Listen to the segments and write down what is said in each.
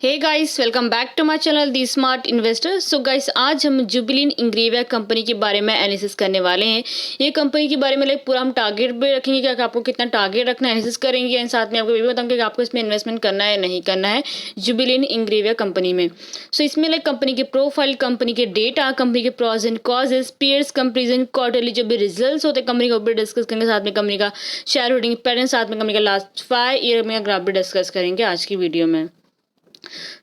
Hey guys, welcome back to my channel the smart investor. So guys, आज हम जुबिलिन Ingrevia company के बारे में एनालिसिस करने वाले हैं। ये कंपनी के बारे में पूरा हम टारगेट भी रखेंगे कि आपको कितना टारगेट रखना है, एनालिसिस करेंगे एंड साथ में आपको ये भी बताऊंगे कि आपको इसमें इन्वेस्टमेंट करना है नहीं करना है जुबिलिन इंग्रेविया कंपनी में। सो इसमें कंपनी के प्रोफाइल, कंपनी के डेटा, कंपनी के pros and cons, peers comparison, quarterly जो भी रिजल्ट होते हैं कंपनी का वो भी डिस्कस करेंगे। साथ में कंपनी का शेयर होल्डिंग पैटर्न, साथ में कंपनी का लास्ट 5 ईयर में ग्राफ भी डिस्कस करेंगे आज की वीडियो में।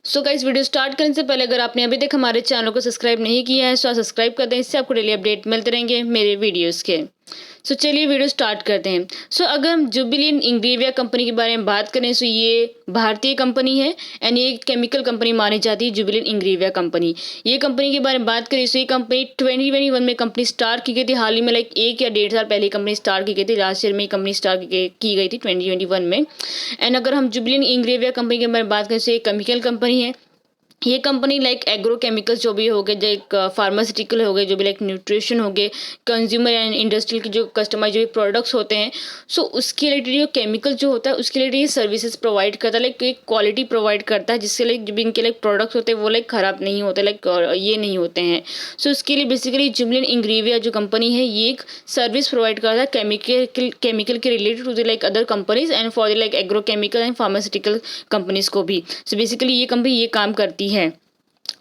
सो गाइस, वीडियो स्टार्ट करने से पहले अगर आपने अभी तक हमारे चैनल को सब्सक्राइब नहीं किया है तो सब्सक्राइब कर दें, इससे आपको डेली अपडेट मिलते रहेंगे मेरे वीडियोस के। सो चलिए वीडियो स्टार्ट करते हैं। सो अगर हम जुबिलिन इंग्रेविया कंपनी के बारे में बात करें तो ये भारतीय कंपनी है एंड ये केमिकल कंपनी मानी जाती है जुबिलिन इंग्रेविया कंपनी। ये कंपनी के बारे में बात करें तो ये कंपनी 2021 में कंपनी स्टार्ट की गई थी। हाल ही में 1 या 1.5 साल पहले कंपनी स्टार्ट की गई थी। लास्ट ईयर में कंपनी स्टार्ट की गई थी 2021 में। एंड अगर हम जुबिलिन इंग्रेविया कंपनी के बारे में बात करें तो ये केमिकल कंपनी है। ये कंपनी एग्रो केमिकल्स जो भी हो गए, जो फार्मास्यूटिकल हो गए, जो भी न्यूट्रिशन हो गए, कंज्यूमर एंड इंडस्ट्रियल के जो कस्टमाइज जो भी प्रोडक्ट्स होते हैं, सो उसके रिलेटेड जो केमिकल जो होता है उसके रिलेटेड ये सर्विसेज प्रोवाइड करता है। एक क्वालिटी प्रोवाइड करता है जिससे जो भी इनके प्रोडक्ट्स होते हैं वो ख़राब नहीं होते, ये नहीं होते हैं। सो उसके लिए बेसिकली जुबिलिन इंग्रेविया जो कंपनी है ये एक सर्विस प्रोवाइड करता है केमिकल के related to the other companies and for the agro chemical and pharmaceutical companies को भी। सो बेसिकली ये कंपनी ये काम करती है,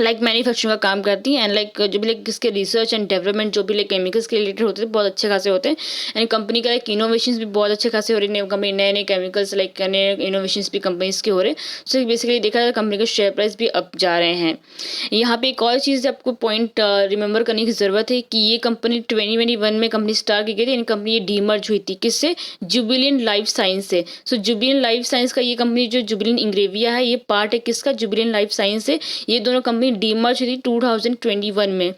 मैन्युफैक्चरिंग का काम करती है एंड जो भी इसके रिसर्च एंड डेवलपमेंट जो भी केमिकल्स के रिलेटेड होते हैं बहुत अच्छे खासे होते हैं। एंड कंपनी का इनोवेशंस भी बहुत अच्छे खासे हो रहे हैं। कंपनी नए केमिकल्स नए इनोवेशंस भी कंपनीज के हो रहे हैं। सो बेसिकली देखा जाए कंपनी के शेयर प्राइस भी अप जा रहे हैं। यहाँ पे एक और चीज़ आपको पॉइंट रिमेंबर करने की ज़रूरत है कि ये कंपनी 2021 में कंपनी स्टार्ट की गई थी। कंपनी ये डीमर्ज हुई थी किससे? जुबिलिन लाइफ साइंस से। सो जुबिलिन लाइफ साइंस का ये कंपनी जो जुबिलिन इंग्रेविया है ये पार्ट है किसका? जुबिलिन लाइफ साइंस से। ये दोनों कंपनी डीमर्ज हुई थी 2021 में।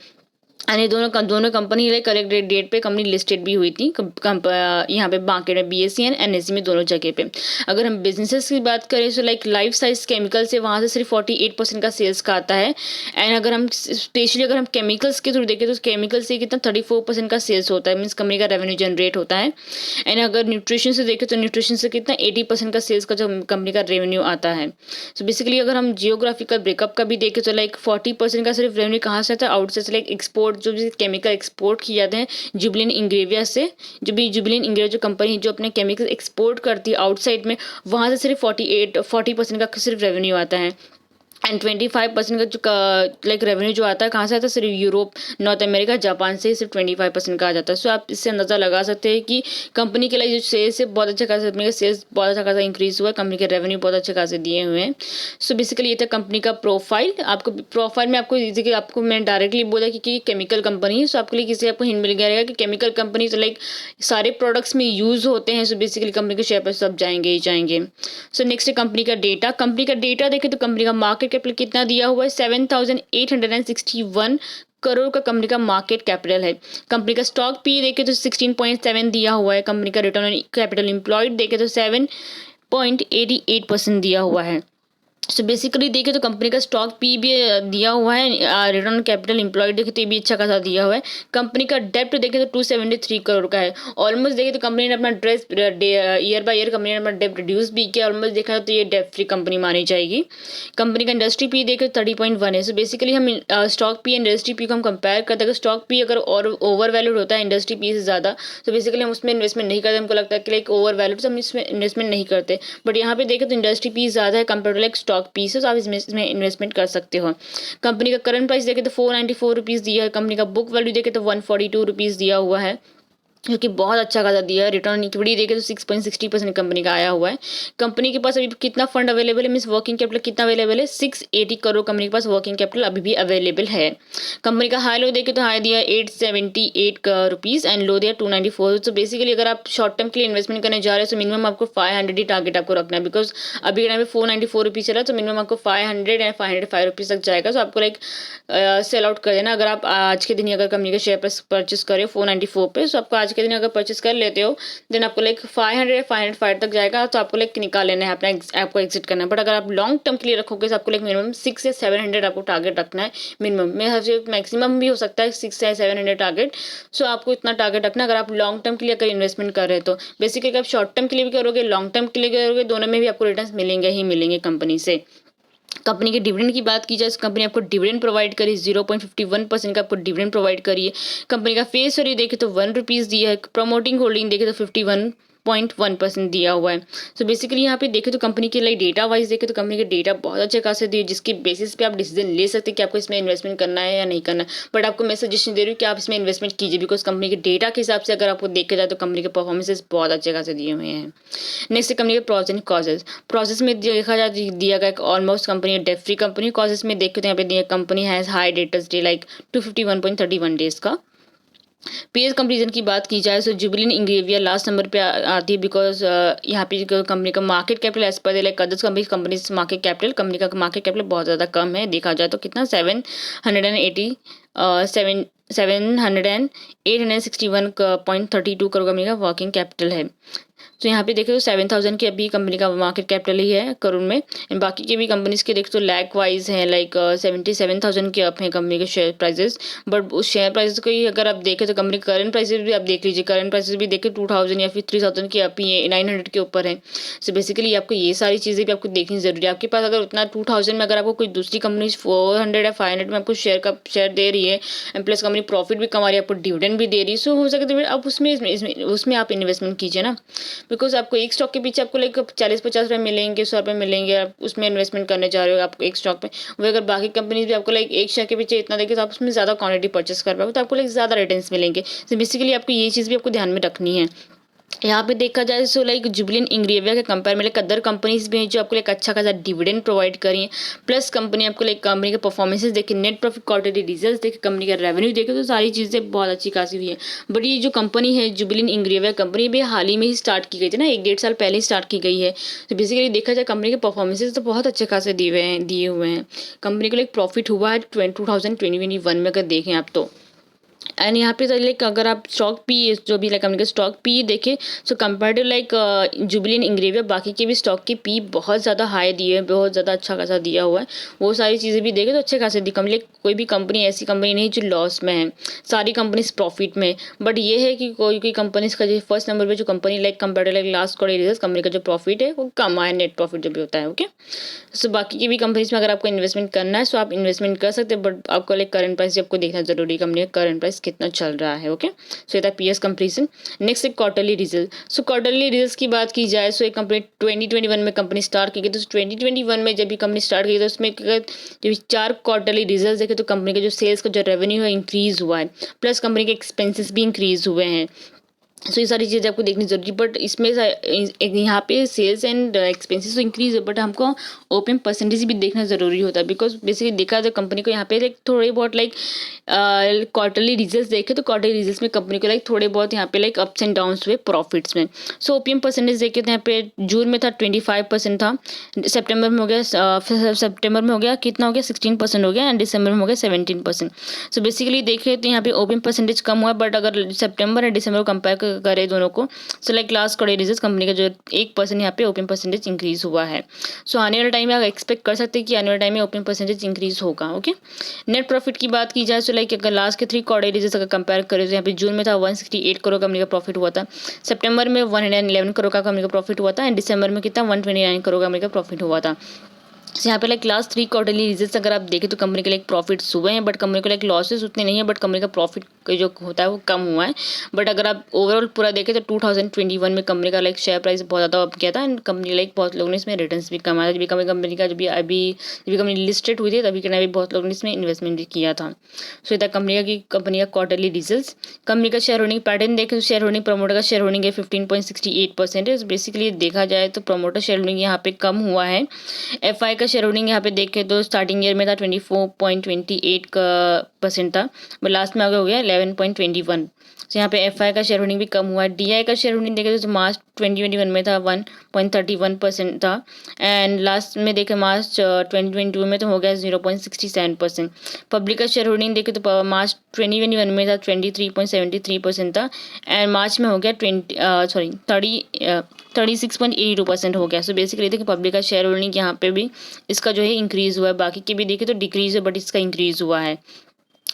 एंड ये दोनों कंपनी करेक्ट डेट पे कंपनी लिस्टेड भी हुई थी यहाँ पे मार्केट में BSE एंड NSE में दोनों जगह पे। अगर हम बिजनेसेस की बात करें तो लाइफ साइंस केमिकल से वहाँ से सिर्फ 48% का सेल्स का आता है। एंड अगर हम स्पेशली अगर हम केमिकल्स के थ्रू देखें तो केमिकल से कितना 34% का सेल्स होता है, मीन्स कंपनी का रेवेन्यू जनरेट होता है। एंड अगर न्यूट्रिशन से देखें तो न्यूट्रिशन से कितना 80% का सेल्स का जो कंपनी का रेवेन्यू आता है। सो बेसिकली अगर हम जियोग्राफिकल ब्रेकअप का भी देखें तो 40% का सिर्फ रेवेन्यू कहाँ से आता है? आउटसाइड से एक्सपोर्ट जो भी केमिकल एक्सपोर्ट किए जाते हैं जुबिलिन इंग्रेविया से। जो भी जुबिलिन इंग्रेविया जो कंपनी जो अपने केमिकल एक्सपोर्ट करती है आउटसाइड में, वहाँ से सिर्फ 40% का सिर्फ रेवेन्यू आता है। एंड 25% का जो रेवेन्यू जो आता है कहाँ से आता है? सिर्फ यूरोप, नॉर्थ अमेरिका, जापान से सिर्फ 25% का आ जाता है। सो आप इससे अंदाज़ा लगा सकते हैं कि कंपनी के लिए जो सेल्स है बहुत अच्छा खासा, कंपनी का सेल्स बहुत अच्छा खासा इंक्रीज हुआ है, कंपनी के रेवेन्यू बहुत अच्छे खासे दिए हुए हैं। सो बेसिकली ये था कंपनी का प्रोफाइल। आपको प्रोफाइल में आपको मैंने डायरेक्टली बोला कि केमिकल कंपनी है। सो आपके लिए किसी आपको हिंट मिल गया रहेगा कि केमिकल कंपनी तो सारे प्रोडक्ट्स में यूज़ होते हैं। सो बेसिकली कंपनी के शेयर पर सब जाएंगे ही जाएंगे। सो नेक्स्ट है कंपनी का डेटा। कंपनी का डेटा देखें तो कंपनी का मार्केट कैपिटल कितना दिया हुआ है? 7,861 करोड़ का कंपनी का मार्केट कैपिटल है। कंपनी का स्टॉक पी देखे तो 16.7 दिया हुआ है। कंपनी का रिटर्न ऑन कैपिटल एम्प्लॉयड देखे तो 7.88% दिया हुआ है। सो बेसिकली देखें तो कंपनी का स्टॉक पी भी दिया हुआ है। रिटर्न ऑन कैपिटल एम्प्लॉयड देखे तो ये भी अच्छा खासा दिया हुआ है। कंपनी का डेप्ट देखे तो 273 करोड़ का है। ऑलमोस्ट देखे तो कंपनी ने अपना ईयर बाय ईयर कंपनी ने अपना डेप्ट रिड्यूस भी किया। ऑलमोस्ट देखा तो ये डेप्ट फ्री कंपनी मानी जाएगी। कंपनी का इंडस्ट्री पी देखे तो 30.1 है। सो बेसिकली हम स्टॉक पी इंडस्ट्री पी को हम कंपेयर करते हैं। स्टॉक पी अगर और ओवर वैल्यूड होता है इंडस्ट्री पी से ज़्यादा, तो बेसिकली हम उसमें इन्वेस्टमेंट नहीं करते। हमको लगता है कि ओवर वैल्यूड तो हम इसमें इन्वेस्टमेंट नहीं करते। बट यहाँ पे देखें तो इंडस्ट्री पी ज़्यादा है कंपेयर टू स्टॉक पी से, तो आप इसमें इन्वेस्टमेंट कर सकते हो। कंपनी का करंट प्राइस देखे तो 494 रुपीज़ दिया है। कंपनी का बुक वैल्यू देखे तो 142 रुपीज़ दिया हुआ है, जो कि बहुत अच्छा खासा दिया है। रिटर्न इक्विटी देखे तो 6.60% कंपनी का आया हुआ है। कंपनी के पास अभी कितना फंड अवेलेबल है, मीन्स वर्किंग कैपिटल कितना अवेलेबल है? 680 करोड़ कंपनी के पास वर्किंग कैपिटल अभी भी अवेलेबल है। कंपनी का हाई लो देखे तो हाई दिया 878 रुपीज़ एंड लो दिया 294। तो बेसिकली अगर आप शॉर्ट टर्म के लिए इन्वेस्टमेंट करने जा रहे हैं तो मिनिमम आपको 500 ही टारगेट आपको रखना है। बिकॉज अभी के टाइम में 494 रुपीज़ चला तो मिनिमम आपको 500 एंड 505 रुपीज़ तक जाएगा। तो आपको सेल आउट कर देना। अगर आप आज के दिन अगर कंपनी का शेयर परचेस करें 494 पे, तो आपको आज के दिन अगर परचेस कर लेते हो देन आपको 500 505 तक जाएगा। तो आपको निकाल लेना है, अपना आपको एग्जिट करना है। बट अगर आप लॉन्ग टर्म के लिए रखोगे तो आपको मिनिमम 6 से 700 आपको टारगेट रखना है। मिनिमम मेरे हिसाब से मैक्सिमम भी हो सकता है 6 से 700 टारगेट। सो आपको इतना टारगेट रखना अगर आप लॉन्ग टर्म के लिए अगर इन्वेस्टमेंट कर रहे हो। तो बेसिकली आप शॉर्ट टर्म के लिए भी करोगे, लॉन्ग टर्म के लिए करोगे, दोनों में भी आपको रिटर्न मिलेंगे ही मिलेंगे कंपनी से। कंपनी के डिविडेंड की बात की जाए तो कंपनी आपको डिविडेंड प्रोवाइड करी 0.51% का आपको डिविडेंड प्रोवाइड करी है। कंपनी का फेस वैल्यू देखे तो 1 रुपीज़ दिया है। प्रमोटिंग होल्डिंग देखे तो 51.1% दिया हुआ है। सो बेसिकली यहाँ पे देखे तो कंपनी के लाइक डेटा वाइज देखे तो कंपनी के डेटा बहुत अच्छे खासे दिए, जिसके बेसिस पे आप डिसीजन ले सकते हैं कि आपको इसमें इन्वेस्टमेंट करना है या नहीं करना है। बट आपको मैं सजेशन दे रही हूँ कि आप इसमें इन्वेस्टमेंट कीजिए, बिकॉज कंपनी के डेटा के हिसाब से अगर आपको देखा जाए तो कंपनी के परफॉर्मेंसेस बहुत अच्छे खासे दिए हुए हैं। नेक्स्ट कंपनी के प्रॉस एंड कॉजेज। प्रोसेस में देखा जाए दिया गया almost company debt free company. Causes में देखते हैं यहाँ पे दिया company has high debtors day like 251.31 days का। पीएस कंपेरिजन की बात की जाए तो जुबिलिन इंग्रेविया लास्ट नंबर पे आती है, बिकॉज यहाँ पे कंपनी का market capital as per like others company market capital, company का मार्केट कैपिटल बहुत ज़्यादा कम है। देखा जाए तो कितना 861.32 करोड़ कंपनी का वर्किंग कैपिटल है। तो यहाँ पे देखे तो 7,000 की अभी कंपनी का मार्केट कैपिटल ही है करोड़ में। एंड बाकी के भी कंपनीज के देखे तो लैक वाइज है लाइक 77,000 के अप हैं कंपनी के शेयर प्राइजेस। बट उस शेयर प्राइस को ही अगर आप देखें तो कंपनी करंट प्राइसेस भी आप देख लीजिए, करंट प्राइसेस भी देखें 2,000 या फिर 3,000 के अप ही है, 900 के ऊपर है। सो बेसिकली आपको ये सारी चीज़ें भी आपको देखनी जरूरी है। आपके पास अगर उतना 2,000 में अगर आपको कोई दूसरी कंपनी 400 या 500 में आपको शेयर दे रही है एंड प्लस कंपनी प्रॉफिट भी कमा रही है, आपको डिविडेंड भी दे रही है, सो हो सकता है आप उसमें आप इन्वेस्टमेंट कीजिए ना। बिकॉज आपको एक स्टॉक के पीछे आपको लाइक 40-50 रुपये मिलेंगे, 100 रुपये मिलेंगे, आप उसमें इन्वेस्टमेंट करने जा रहे हो आपको एक स्टॉक पे। वही अगर बाकी कंपनीज भी आपको लाइक एक शेयर के पीछे इतना देंगे तो आप उसमें ज़्यादा क्वांटिटी परचेस कर पाओगे, तो आपको लाइक ज़्यादा रिटर्न्स मिलेंगे। तो बेसिकली आपको ये चीज़ भी आपको ध्यान में रखनी है। यहाँ पे देखा जाए सो लाइक जुबिलिन इंग्रेविया के कंपेयर में लाइक अदर कंपनीज भी हैं जो आपको लाइक अच्छा खासा डिविडेंड प्रोवाइड करी है। प्लस कंपनी आपको लाइक कंपनी के परफॉर्मेंसेस देखे, नेट प्रॉफिट, क्वार्टरली रिजल्ट्स देखे, कंपनी का रेवेन्यू देखे, तो सारी चीज़ें बहुत अच्छी खासी हुई है। बट ये जो कंपनी है जुबिलिन इंग्रेविया कंपनी भी हाल ही में ही स्टार्ट की गई थी ना, 1-1.5 साल पहले ही स्टार्ट की गई है। तो बेसिकली देखा जाए कंपनी के परफॉर्मेंसेज तो बहुत अच्छे खासे दिए हुए हैं। कंपनी को लाइक प्रॉफिट हुआ है 2021 में अगर देखें आप तो। एंड यहाँ पे लाइक अगर आप स्टॉक पी जो भी लाइक हमने स्टॉक पी देखे so compare to like Jubilant Ingrevia बाकी के भी स्टॉक की पी बहुत ज़्यादा हाई दिए है, बहुत ज़्यादा अच्छा खासा दिया हुआ है। वो सारी चीज़ें भी देखे तो अच्छे खासे दी कंपनी, कोई भी कंपनी ऐसी कंपनी नहीं जो लॉस में है, सारी कंपनीज प्रॉफिट में। बट ये है कि कोई कोई कंपनीज का जो फर्स्ट नंबर पर जो company like compare to like last quarter result company का जो प्रॉफिट है वो कम आया, नेट प्रॉफिट जो भी होता है। ओके, सो बाकी की भी कंपनीज में अगर आपको इन्वेस्टमेंट करना है सो आप इन्वेस्टमेंट कर सकते हैं, बट आपको लाइक करंट प्राइस आपको देखना जरूरी है, कंपनी का करंट प्राइस कितना चल रहा है। ओके, सो ये था पीएस कंपेरिजन। नेक्स्ट एक क्वार्टरली रिजल्ट। सो क्वार्टरली रिजल्ट्स की बात की जाए सो एक कंपनी 2021 में कंपनी स्टार्ट की गई, तो 2021 में जब भी कंपनी स्टार्ट की तो उसमें जब 4 क्वार्टरली रिजल्ट देखे तो कंपनी के जो सेल्स का जो रेवेन्यू है इंक्रीज हुआ है, प्लस कंपनी के एक्सपेंसेस भी इंक्रीज हुए हैं। सो ये सारी चीज़ें आपको देखनी जरूरी, बट इसमें यहाँ पे सेल्स एंड एक्सपेंसेस तो इंक्रीज है, बट हमको ओपन परसेंटेज भी देखना ज़रूरी होता है। बिकॉज बेसिकली देखा जाए कंपनी को यहाँ पे लाइक थोड़े बहुत लाइक क्वार्टरली रिजल्ट्स देखे तो क्वार्टरली रिजल्ट्स में कंपनी को लाइक थोड़े बहुत यहाँ पे लाइक अप्स एंड डाउन्स हुए प्रॉफिट्स में। सो ओपीएम परसेंटेज देखे तो यहाँ पे जून में था 25% था, सितंबर में हो गया सितंबर में हो गया कितना हो गया 16% हो गया, एंड दिसंबर में हो गया 17%। सो बेसिकली देखे तो यहाँ पे ओपीएम परसेंटेज कम हुआ है, बट अगर सितंबर एंड दिसंबर को कंपेयर करें दोनों को so like last quarter result company का जो 1% यहाँ पे ओपन परसेंटेज इंक्रीज हुआ है। सो आने वाले टाइम में आप एक्सपेक्ट कर सकते हैं कि आने वाले टाइम में ओपन परसेंटेज इंक्रीज होगा। ओके, नेट प्रॉफिट की बात की जाए सो लाइक अगर लास्ट के 3 क्वार्टर रिजल्ट अगर कंपेयर करें तो यहाँ पे जून में था 168 करोड़ कंपनी का प्रॉफिट हुआ था, सितंबर में 111 करोड़ का कंपनी का प्रॉफिट हुआ था, एंड दिसंबर में कितना 129 करोड़ कंपनी का प्रॉफिट हुआ था। यहाँ पे लाइक लास्ट 3 क्वार्टरली रिजल्ट्स अगर आप देखें तो कंपनी के लाइक प्रॉफिट्स हुए हैं, बट कंपनी को लाइक लॉसेस उतने नहीं है, बट कंपनी का प्रॉफिट जो होता है वो कम हुआ है। बट अगर आप ओवरऑल पूरा देखें तो 2021 में कंपनी का लाइक शेयर प्राइस बहुत ज़्यादा अप किया था, एंड कंपनी लाइक बहुत लोगों ने इसमें रिटर्न्स भी कमाया था। जब कंपनी का जब कंपनी लिस्टेड हुई थी तभी के भी बहुत लोगों ने इसमें इन्वेस्टमेंट भी किया था। सो ये था कंपनी का क्वार्टरली रिजल्ट। कंपनी का शेयर होल्डिंग पैटर्न देखें तो शेयर होल्डिंग प्रमोटर का शेयर होल्डिंग है 15.68% है। बेसिकली देखा जाए तो प्रमोटर शेयर होल्डिंग यहाँ पे कम हुआ है। एफआई का शेयर होल्डिंग यहाँ पे देखें तो स्टार्टिंग ईयर में था 24.28% था, बट लास्ट में आगे हो गया 11.21। तो यहाँ पे एफआई का शेयर होल्डिंग भी कम हुआ है। डीआई का शेयर होल्डिंग देखें तो मार्च 2021 में था 1.31% था, एंड लास्ट में देखें मार्च 2022 में तो हो गया 0.67%। पब्लिक का शेयर होल्डिंग देखें तो मार्च 2021 में था 23.73% था, एंड मार्च में हो गया 36.82% हो गया। सो बेसिकली देखिए पब्लिक का शेयर होल्डिंग यहाँ पे भी इसका जो है इंक्रीज़ हुआ है, बाकी के भी देखें तो डिक्रीज़ है बट इसका इंक्रीज़ हुआ है।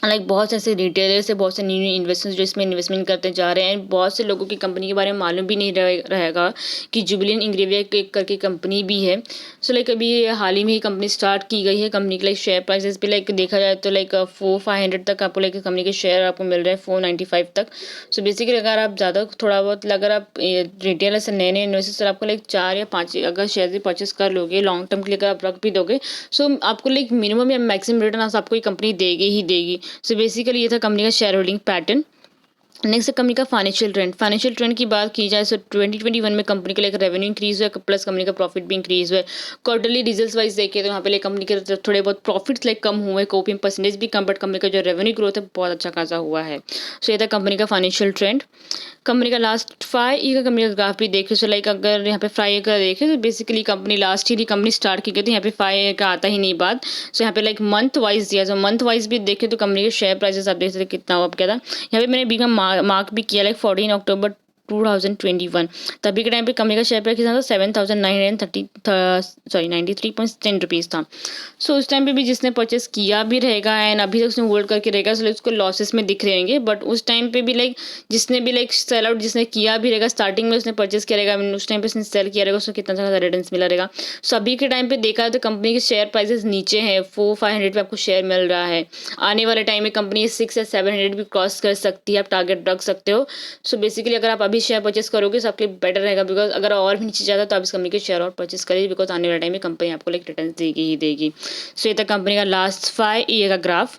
लाइक बहुत से ऐसे रिटेलर्स है, बहुत से न्यू न्यू इन्वेस्टर्स जो इसमें इन्वेस्टमेंट करते जा रहे हैं। बहुत से लोगों की कंपनी के बारे में मालूम भी नहीं रहेगा कि जुबिलियंट इंग्रेविया करके कंपनी भी है। सो लाइक अभी हाल ही में ही कंपनी स्टार्ट की गई है। कंपनी के लाइक शेयर प्राइसेस भी लाइक देखा जाए तो लाइक 400-500 तक आपको लाइक कंपनी के शेयर आपको मिल रहे हैं, 495 तक। सो बेसिकली अगर आप ज़्यादा थोड़ा बहुत अगर आप रिटेलर से नए इन्वेस्टर आपको लाइक 4 या 5 अगर शेयर भी परचेस कर लोगे, लॉन्ग टर्म के लिए अगर आप रख भी दोगे, सो आपको लाइक मिनिमम या मैक्सिमम रिटर्न आपको ये कंपनी देगी ही देगी। सो बेसिकली ये था कंपनी का share holding pattern. Next company का फाइनेंशियल ट्रेंड की बात की जाए तो 2021 में कंपनी का लाइक रेवेन्यू इंक्रीज हुआ प्लस कंपनी का प्रॉफिट भी इंक्रीज हुआ है। क्वार्टरली रिजल्ट्स वाइज देखे तो यहाँ पे लाइक कंपनी के थोड़े बहुत प्रॉफिट्स लाइक कम हुए, कॉपिंग परसेंटेज भी कम, बट कंपनी का जो रेवेन्यू ग्रोथ है बहुत अच्छा खासा हुआ है। सो ये था कंपनी का फाइनेंशियल ट्रेंड। कंपनी का लास्ट 5 ईयर का कंपनी का ग्राफ भी देखे तो लाइक अगर यहाँ पे 5 ईयर का देखें तो बेसिकली कंपनी लास्ट ईयर ही कंपनी स्टार्ट की गई थी, यहाँ पे 5 ईयर का आता ही नहीं बात। सो यहाँ पे लाइक मंथ वाइज दिया, तो मंथ वाइज भी देखें तो कंपनी के शेयर प्राइसेस आप देख सकते कितना हुआ क्या था। यहाँ पे मैंने बीमा मार्क भी किया लाइक 14 अक्टूबर 2021। तभी के टाइम पे कंपनी का शेयर प्राइस कितना था, 7,993.10 रुपीज़ था। सो उस टाइम पे भी जिसने परचेस किया भी रहेगा एंड अभी तक उसने होल्ड करके रहेगा, सो उसको लॉसेस में दिख रहेंगे। बट उस टाइम पे भी लाइक जिसने भी लाइक सेल आउट जिसने किया भी रहेगा, स्टार्टिंग में उसने परचेस किया रहेगा, उस टाइम पे उसने सेल किया रहेगा, उसको कितना ज़्यादा रिटर्न्स मिला रहेगा। सो अभी के टाइम पे देखा तो कंपनी के शेयर प्राइसेस नीचे हैं, 400-500 पे आपको शेयर मिल रहा है। आने वाले टाइम में कंपनी 600 या 700 भी क्रॉस कर सकती है, आप टारगेट रख सकते हो। सो बेसिकली अगर आप अभी शेयर परचेस करोगे तो आपके लिए बेटर रहेगा, बिकॉज अगर और भी नीचे जाता तो आप इस कंपनी के शेयर और परचेस करिए, बिकॉज आने वाले टाइम में कंपनी आपको लाइक रिटर्न देगी ही देगी। सो ये था कंपनी का लास्ट 5 ईयर का graph.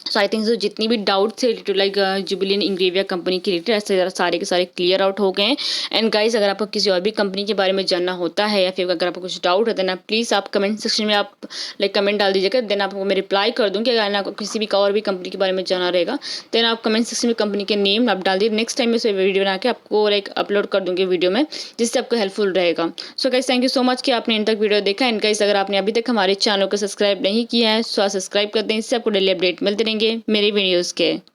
So I think so जितनी भी डाउट थे related like Jubilant Ingrevia company के रिलेटेड ऐसे सारे के सारे क्लियर आउट हो गए हैं। एंड गाइज अगर आपको किसी और भी कंपनी के बारे में जानना होता है या फिर अगर आपको कुछ डाउट है देन आप प्लीज़ आप कमेंट सेक्शन में आप लाइक कमेंट डाल दीजिएगा, देन आपको मैं रिप्लाई कर दूँगी। अगर आपको किसी भी और भी कंपनी के बारे में जानना रहेगा देन आप कमेंट सेक्शन में कंपनी के नेम आप डाल दीजिए। नेक्स्ट टाइम में से वीडियो बना के आपको लाइक अपलोड कर दूँगी वीडियो में, जिससे आपको हेल्पफुल रहेगा। So guys thank you so much कि आपने इन तक वीडियो देखा। एंड गाइज अगर आपने अभी तक हमारे चैनल को सब्सक्राइब नहीं किया है सो सब्सक्राइब कर दें, इससे आपको डेली अपडेट मिलते रहेंगे मेरे वीडियोज़ के।